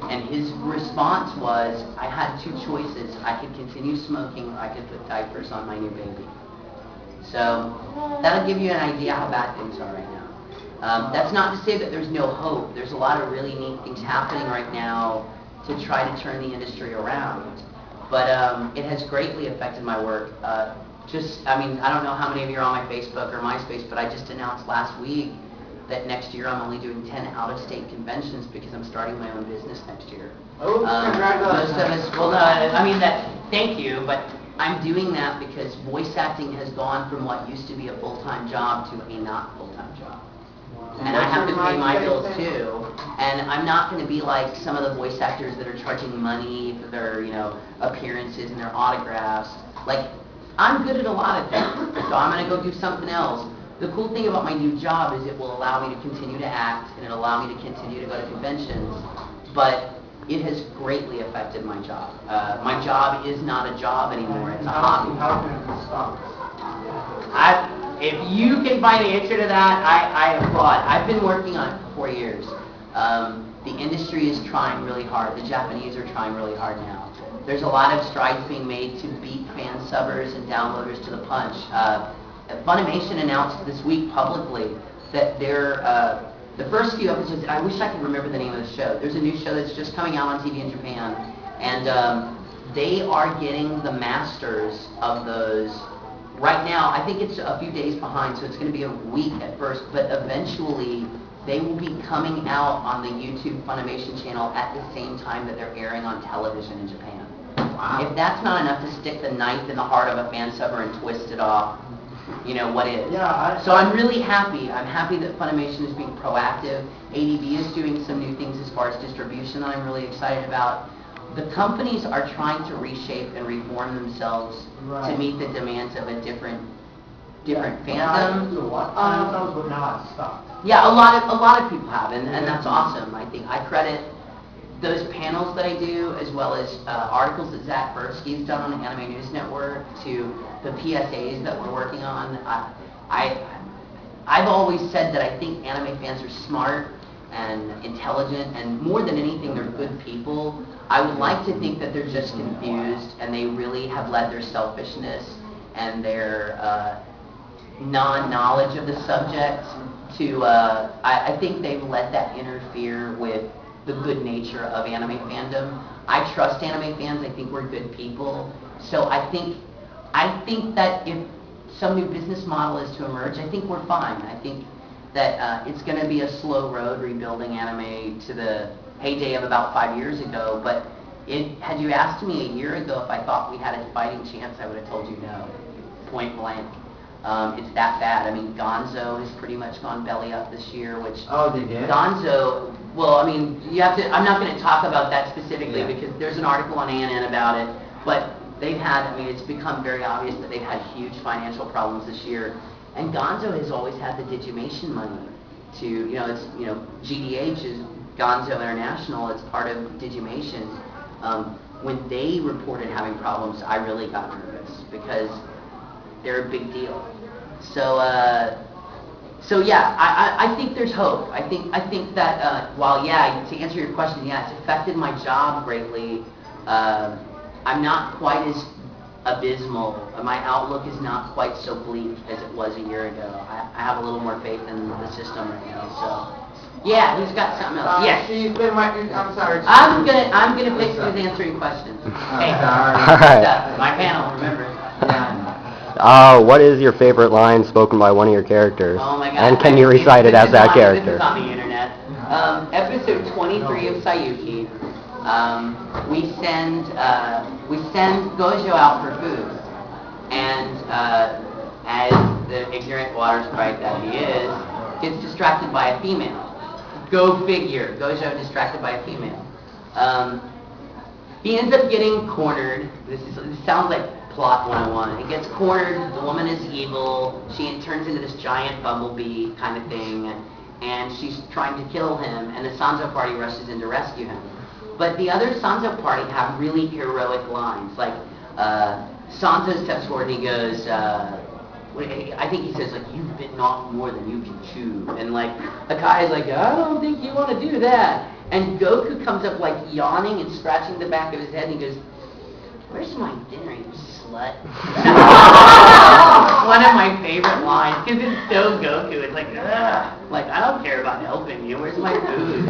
And his response was, I had 2 choices. I could continue smoking, or I could put diapers on my new baby. So that'll give you an idea how bad things are right now. That's not to say that there's no hope. There's a lot of really neat things happening right now to try to turn the industry around. But it has greatly affected my work. I don't know how many of you are on my Facebook or MySpace, but I just announced last week that next year I'm only doing 10 out-of-state conventions because I'm starting my own business next year. Oh, congratulations. Most of us, thank you, but I'm doing that because voice acting has gone from what used to be a full-time job to a not full-time job. And I have to pay my bills too. And I'm not going to be like some of the voice actors that are charging money for their, appearances and their autographs. Like, I'm good at a lot of things, so I'm going to go do something else. The cool thing about my new job is it will allow me to continue to act and it'll allow me to continue to go to conventions, but it has greatly affected my job. My job is not a job anymore, it's a hobby. How can it stop? If you can find the answer to that, I applaud. I've been working on it for 4 years. The industry is trying really hard. The Japanese are trying really hard now. There's a lot of strides being made to beat fan subbers and downloaders to the punch. Funimation announced this week publicly that the first few episodes, I wish I could remember the name of the show. There's a new show that's just coming out on TV in Japan, and they are getting the masters of those. Right now, I think it's a few days behind, so it's going to be a week at first, but eventually they will be coming out on the YouTube Funimation channel at the same time that they're airing on television in Japan. Wow. If that's not enough to stick the knife in the heart of a fan subber and twist it off, what is? Yeah, so I'm really happy. I'm happy that Funimation is being proactive. ADV is doing some new things as far as distribution that I'm really excited about. The companies are trying to reshape and reform themselves to meet the demands of a different fandom. But now it's stopped. Yeah, a lot of people have, and that's awesome. I think I credit those panels that I do, as well as articles that Zach Bursky's done on the Anime News Network, to the PSAs that we're working on. I've always said that I think anime fans are smart and intelligent, and more than anything, they're good people. I would like to think that they're just confused, and they really have let their selfishness and their non-knowledge of the subject to, I think they've let that interfere with the good nature of anime fandom. I trust anime fans. I think we're good people. So I think that if some new business model is to emerge, I think we're fine. I think that it's going to be a slow road rebuilding anime to the heyday of about 5 years ago. But had you asked me a year ago if I thought we had a fighting chance, I would have told you no, point blank. It's that bad. I mean, Gonzo has pretty much gone belly up this year, which... Oh, they did? Gonzo, well, I mean, you have to... I'm not going to talk about that specifically because there's an article on ANN about it, but they've had... I mean, it's become very obvious that they've had huge financial problems this year, and Gonzo has always had the Digimation money to... GDH is Gonzo International. It's part of Digimation. When they reported having problems, I really got nervous because they're a big deal. So yeah, I think there's hope. I think that while to answer your question, it's affected my job greatly. I'm not quite as abysmal. My outlook is not quite so bleak as it was a year ago. I have a little more faith in the system right now. So yeah, who's got something else? Yes. I'm sorry. I'm gonna fix with answering questions. Hey, my panel, remember. What is your favorite line spoken by one of your characters? Oh my God. And can you recite it as that character? This is on the internet. Episode 23 of Sayuki. We send Gojo out for food, and as the ignorant water sprite that he is, gets distracted by a female. Go figure. Gojo distracted by a female. He ends up getting cornered. This sounds like plot 101. He gets cornered. The woman is evil. She turns into this giant bumblebee kind of thing, and she's trying to kill him. And the Sanzo party rushes in to rescue him. But the other Sanzo party have really heroic lines. Like Sanzo steps forward and he goes, I think he says, like, you've bitten off more than you can chew. And, like, Akai's like, I don't think you want to do that. And Goku comes up, like, yawning and scratching the back of his head, and he goes, "Where's my dinner, you slut?" One of my favorite lines, because it's so Goku. It's like, ugh, like, I don't care about helping you. Where's my food?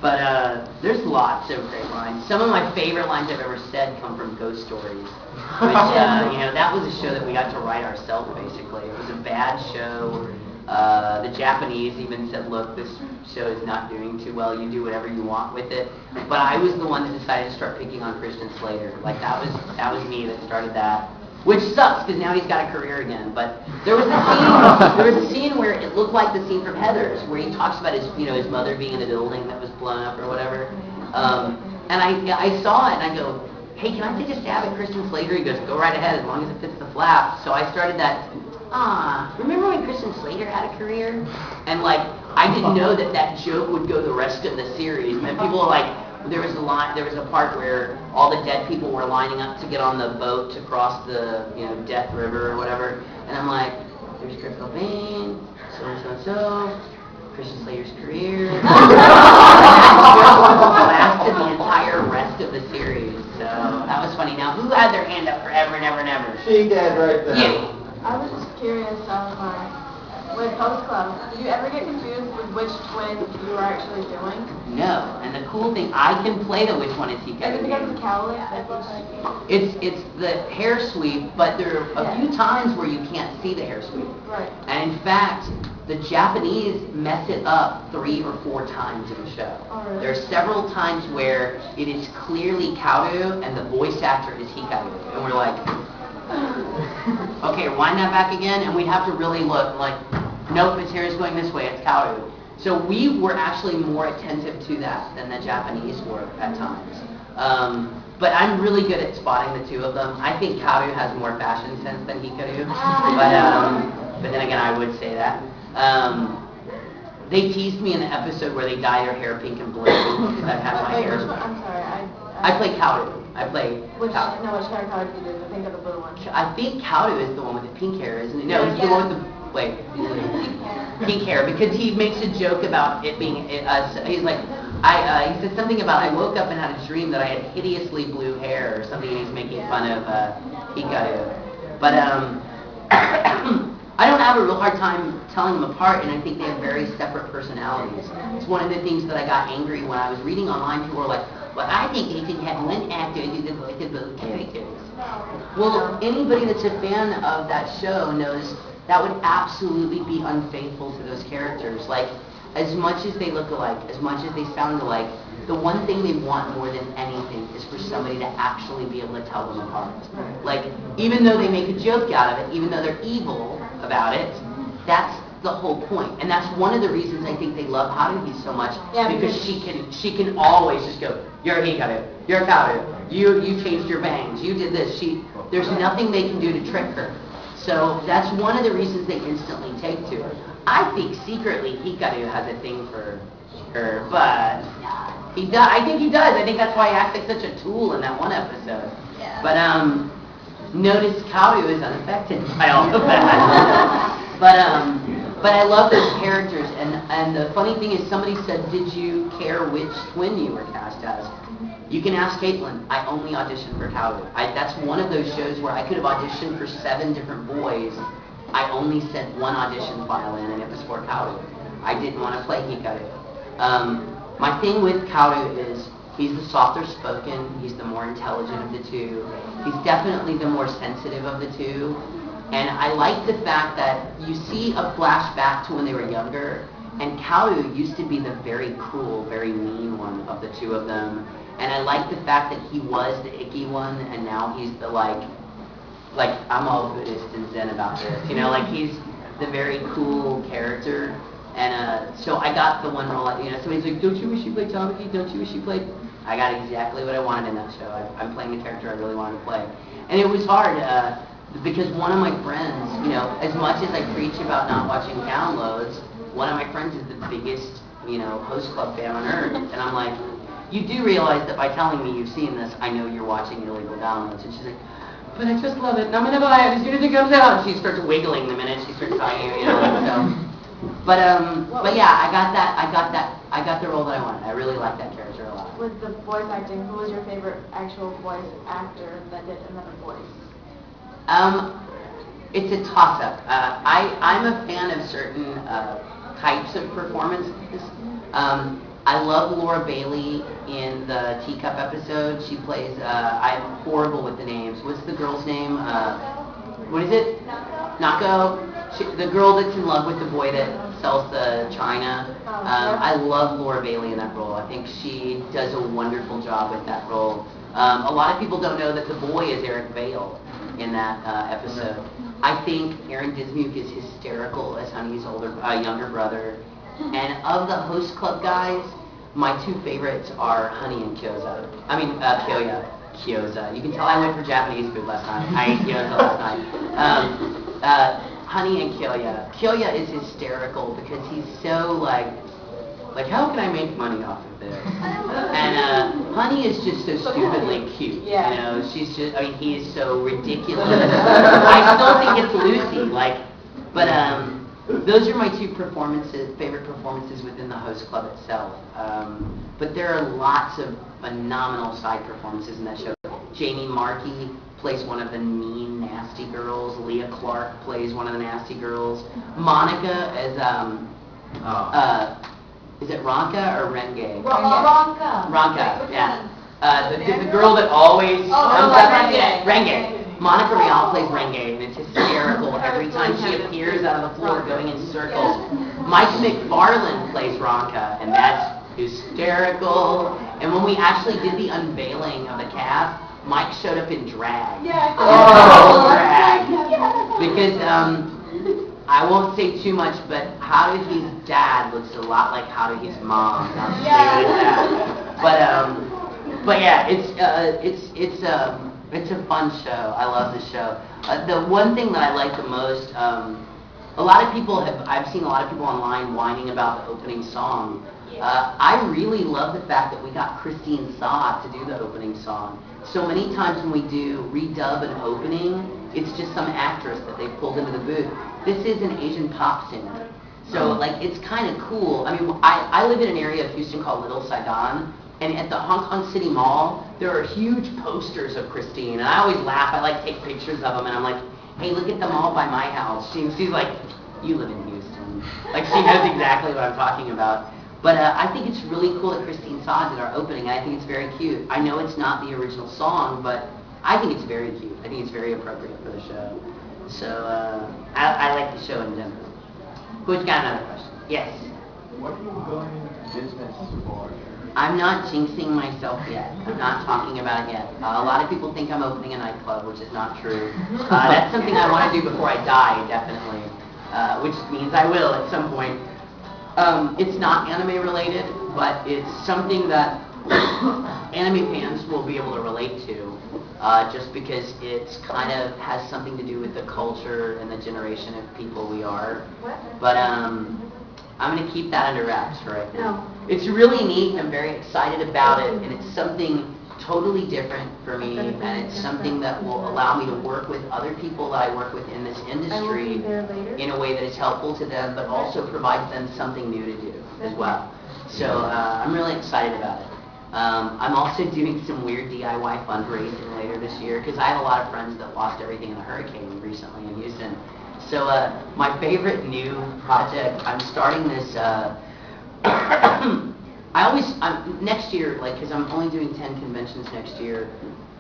But there's lots of great lines. Some of my favorite lines I've ever said come from Ghost Stories, which, that was a show that we got to write ourselves, basically. It was a bad show. The Japanese even said, look, this show is not doing too well. You do whatever you want with it. But I was the one that decided to start picking on Christian Slater. Like, that was me that started that. Which sucks, because now he's got a career again. But there was a scene where it looked like the scene from Heathers, where he talks about his mother being in a building that was blown up or whatever. And I saw it and I go, hey, can I take a stab at Christian Slater? He goes, go right ahead, as long as it fits the flap. So I started that. Remember when Christian Slater had a career? And like, I didn't know that joke would go the rest of the series. And people were like, there was a part where all the dead people were lining up to get on the boat to cross the, Death River or whatever. And I'm like, there's Kurt Cobain, so, Christian Slater's career. Lasted the entire rest of the series. So that was funny. Now, who had their hand up forever and ever and ever? She did right there. You. I was just curious, with Host Club, did you ever get confused with which twin you were actually doing? No, and the cool thing, I can play the which one is he Is it gonna because of be. the cowlick? It's the hair sweep, but there are a few times where you can't see the hair sweep. Right. And in fact, the Japanese mess it up 3 or 4 times in the show. Oh, really? There are several times where it is clearly Kaoru and the voice actor is Hikaru. And we're like, okay, wind that back again, and we'd have to really look like, nope, his hair is going this way, it's Kaoru. So we were actually more attentive to that than the Japanese were at times. But I'm really good at spotting the two of them. I think Kaoru has more fashion sense than Hikaru, but then again, I would say that. They teased me in the episode where they dye their hair pink and blue because I've had my hair. Which one? I'm sorry, I play Kaoru. I play which Kaoru. hair color did you do? The pink or the blue one? I think Kaoru is the one with the pink hair, isn't it? No, he's the one with the pink hair, because he makes a joke about it being. He's like, he said something about I woke up and had a dream that I had hideously blue hair or something, and he's making fun of Hikaru. But I don't have a real hard time telling them apart, and I think they have very separate personalities. It's one of the things that I got angry when I was reading online. People were like, well, I think they should have one actor do the voice of both characters. Well, anybody that's a fan of that show knows that would absolutely be unfaithful to those characters. Like, as much as they look alike, as much as they sound alike, the one thing they want more than anything is for somebody to actually be able to tell them apart. Like, even though they make a joke out of it, even though they're evil about it, that's the whole point. And that's one of the reasons I think they love Haruhi so much, because she can always just go, you're Hikaru, you're Kaoru, you changed your bangs, you did this. There's nothing they can do to trick her. So that's one of the reasons they instantly take to her. I think secretly Hikaru has a thing for her, but he does. I think he does. I think that's why he acts like such a tool in that one episode. Yeah. But notice Kaoru is unaffected by all of that. But I love those characters, and the funny thing is, somebody said, did you care which twin you were cast as? You can ask Caitlin. I only auditioned for Kaoru. That's one of those shows where I could have auditioned for 7 different boys. I only sent one audition file in, and it was for Kaoru. I didn't want to play Hikaru. My thing with Kaoru is he's the softer spoken, he's the more intelligent of the two. He's definitely the more sensitive of the two. And I like the fact that you see a flashback to when they were younger, and Kaoru used to be the very cruel, very mean one of the two of them. And I like the fact that he was the icky one, and now he's the like I'm all Buddhist and Zen about this, like he's the very cool character. And so I got the one role, somebody's like, don't you wish you played Tamaki? Don't you wish you played? I got exactly what I wanted in that show. I'm playing the character I really wanted to play. And it was hard, because one of my friends, as much as I preach about not watching downloads, one of my friends is the biggest, Host Club fan on earth. And I'm like, you do realize that by telling me you've seen this, I know you're watching illegal downloads. And she's like, but I just love it, and I'm going to buy it as soon as it comes out. And she starts wiggling the minute she starts talking, so. But yeah, I got the role that I wanted. I really like that character a lot. with the voice acting, who was your favorite actual voice actor that did another voice? It's a toss-up. I'm a fan of certain types of performances. I love Laura Bailey in the Teacup episode. She plays, I'm horrible with the names. What's the girl's name? What is it? Nako. The girl that's in love with the boy that sells the china. I love Laura Bailey in that role. I think she does a wonderful job with that role. A lot of people don't know that the boy is Eric Vale in that episode. I think Aaron Dismuke is hysterical as Honey's younger brother. And of the host club guys, my two favorites are Honey and Kyoza. Kyoza. You can tell I went for Japanese food last night. I ate gyoza last night. Honey and Kyoya. Kyoya is hysterical because he's so like how can I make money off of this? And Honey is just so stupidly cute. Yeah. You know, she's just, he is so ridiculous. I still think it's Lucy, but those are my two favorite performances within the host club itself. But there are lots of phenomenal side performances in that show. Jamie Markey plays one of the mean, nasty girls. Leah Clark plays one of the nasty girls. Monica is it Ronka or Renge? Ronka, yeah. The girl that always comes up. Renge. Monica Rial plays Renge, and it's hysterical every time she appears out of the floor going in circles. Mike McFarland plays Ronka, and that's hysterical. And when we actually did the unveiling of the cast, Mike showed up in drag. Yeah. Drag. Because, I won't say too much, but How Did He's dad looks a lot like How Did He's mom. But yeah, it's a fun show. I love the show. The one thing that I like the most, I've seen a lot of people online whining about the opening song. I really love the fact that we got Christine Saw to do the opening song. So many times when we do redub an opening, it's just some actress that they pulled into the booth. This is an Asian pop singer. So it's kind of cool. I live in an area of Houston called Little Saigon, and at the Hong Kong City Mall, there are huge posters of Christine, and I always laugh. I take pictures of them, and I'm like, hey, look at the mall by my house. She's like, you live in Houston. She knows exactly what I'm talking about. But I think it's really cool that Christine Saw did our opening, and I think it's very cute. I know it's not the original song, but I think it's very cute. I think it's very appropriate for the show. So I like the show in general. Who's got another question? Yes? What are you going into business for? I'm not jinxing myself yet. I'm not talking about it yet. A lot of people think I'm opening a nightclub, which is not true. That's something I want to do before I die, definitely, which means I will at some point. It's not anime related, but it's something that anime fans will be able to relate to, just because it's kind of has something to do with the culture and the generation of people we are. But I'm going to keep that under wraps for right now. It's really neat, and I'm very excited about it, and it's something totally different for me, and it's something that will allow me to work with other people that I work with in this industry in a way that is helpful to them, but also provides them something new to do as well. So I'm really excited about it. I'm also doing some weird DIY fundraising later this year, because I have a lot of friends that lost everything in the hurricane recently in Houston. So my favorite new project, I'm starting this, next year, because I'm only doing 10 conventions next year,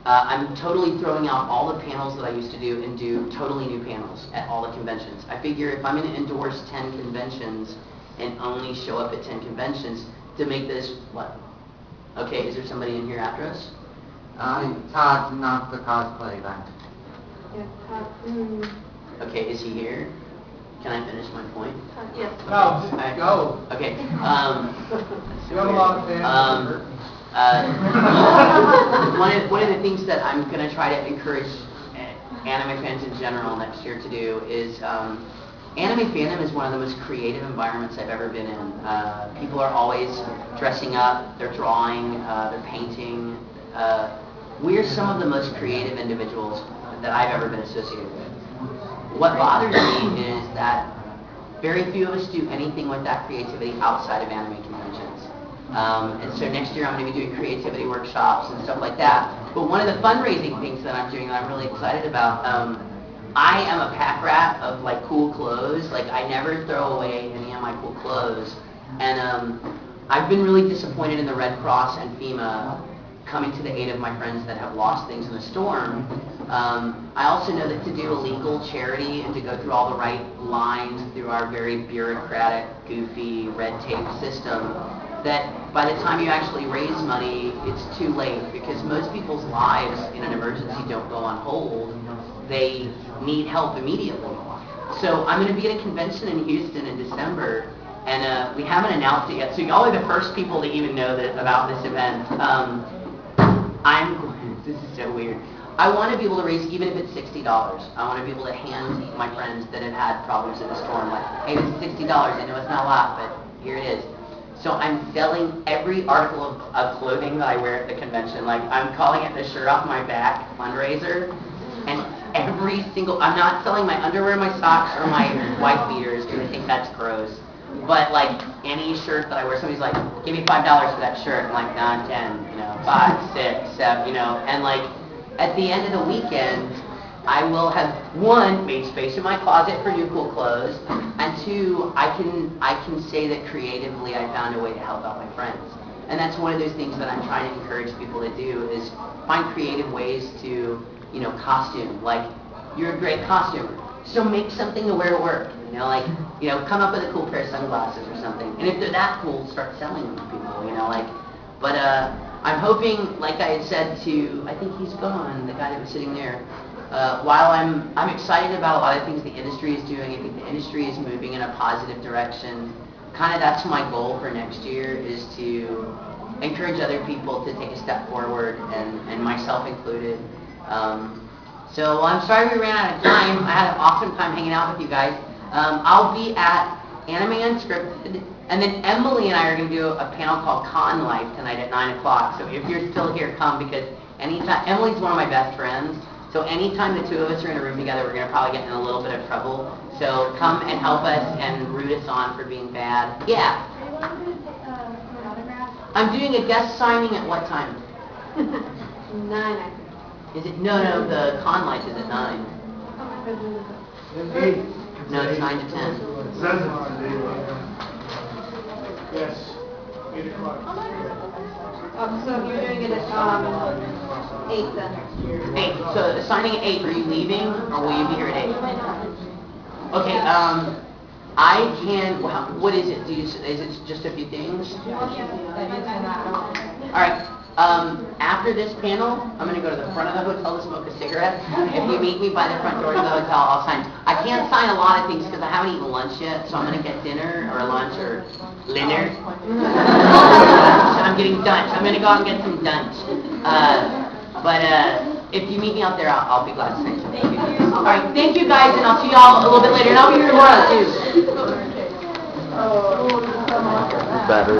I'm totally throwing out all the panels that I used to do and do totally new panels at all the conventions. I figure if I'm going to endorse 10 conventions and only show up at 10 conventions, to make this, what? Okay, is there somebody in here after us? Todd's not the cosplay guy. Yeah, Todd. Okay, is he here? Can I finish my point? Yes. No, Alright. go. Okay. You have a lot of fans. One of the things that I'm going to try to encourage anime fans in general next year to do is anime fandom is one of the most creative environments I've ever been in. People are always dressing up, they're drawing, they're painting. We're some of the most creative individuals that I've ever been associated with. What bothers me is that very few of us do anything with that creativity outside of anime conventions. And so next year I'm going to be doing creativity workshops and stuff like that. But one of the fundraising things that I'm doing that I'm really excited about, I am a pack rat of like cool clothes. Like I never throw away any of my cool clothes. And I've been really disappointed in the Red Cross and FEMA coming to the aid of my friends that have lost things in the storm. I also know that to do a legal charity and to go through all the right lines through our very bureaucratic, goofy, red tape system, that by the time you actually raise money, it's too late because most people's lives in an emergency don't go on hold. They need help immediately. So I'm going to be at a convention in Houston in December, and we haven't announced it yet, so y'all are the first people to even know that about this event. This is so weird. I want to be able to raise, even if it's $60, I want to be able to hand my friends that have had problems in the storm, like, hey, this is $60, I know it's not a lot, but here it is. So I'm selling every article of clothing that I wear at the convention. Like, I'm calling it the Shirt Off My Back fundraiser, and every single, I'm not selling my underwear, my socks, or my wife beaters, because I think that's gross. But like any shirt that I wear, somebody's like, give me $5 for that shirt. I'm like, nah, 10, 5, 6, 7, and like at the end of the weekend, I will have, one, made space in my closet for new cool clothes, and two, I can say that creatively I found a way to help out my friends. And that's one of those things that I'm trying to encourage people to do is find creative ways to, costume. Like, you're a great costumer, so make something to wear to work. Come up with a cool pair of sunglasses or something. And if they're that cool, start selling them to people, But I'm hoping, like I had said to, I think he's gone, the guy that was sitting there, while I'm excited about a lot of things the industry is doing, I think the industry is moving in a positive direction. Kind of that's my goal for next year, is to encourage other people to take a step forward, and myself included. So I'm sorry we ran out of time. I had an awesome time hanging out with you guys. I'll be at Anime Unscripted, and then Emily and I are going to do a panel called Con Life tonight at 9 o'clock. So if you're still here, come, because anytime, Emily's one of my best friends, so anytime the two of us are in a room together, we're going to probably get in a little bit of trouble. So come and help us and root us on for being bad. Yeah? Are you wanting to take an autograph? I'm doing a guest signing at what time? 9, I think. Is it? No, the Con Life is at 9. No, it's 9 to 10. Yes, 8 o'clock. So you're doing it at 8 then? 8. So the signing at 8. Are you leaving, or will you be here at 8? Okay. I can. Well, what is it? Is it just a few things? All right. After this panel, I'm going to go to the front of the hotel to smoke a cigarette. If you meet me by the front door of the hotel, I'll sign. I can't sign a lot of things because I haven't eaten lunch yet, so I'm going to get dinner or lunch or dinner. So I'm getting Dutch. I'm going to go out and get some Dutch. But if you meet me out there, I'll be glad to sign you. Thank you. All right, thank you guys, and I'll see y'all a little bit later. And I'll be here tomorrow too. Better.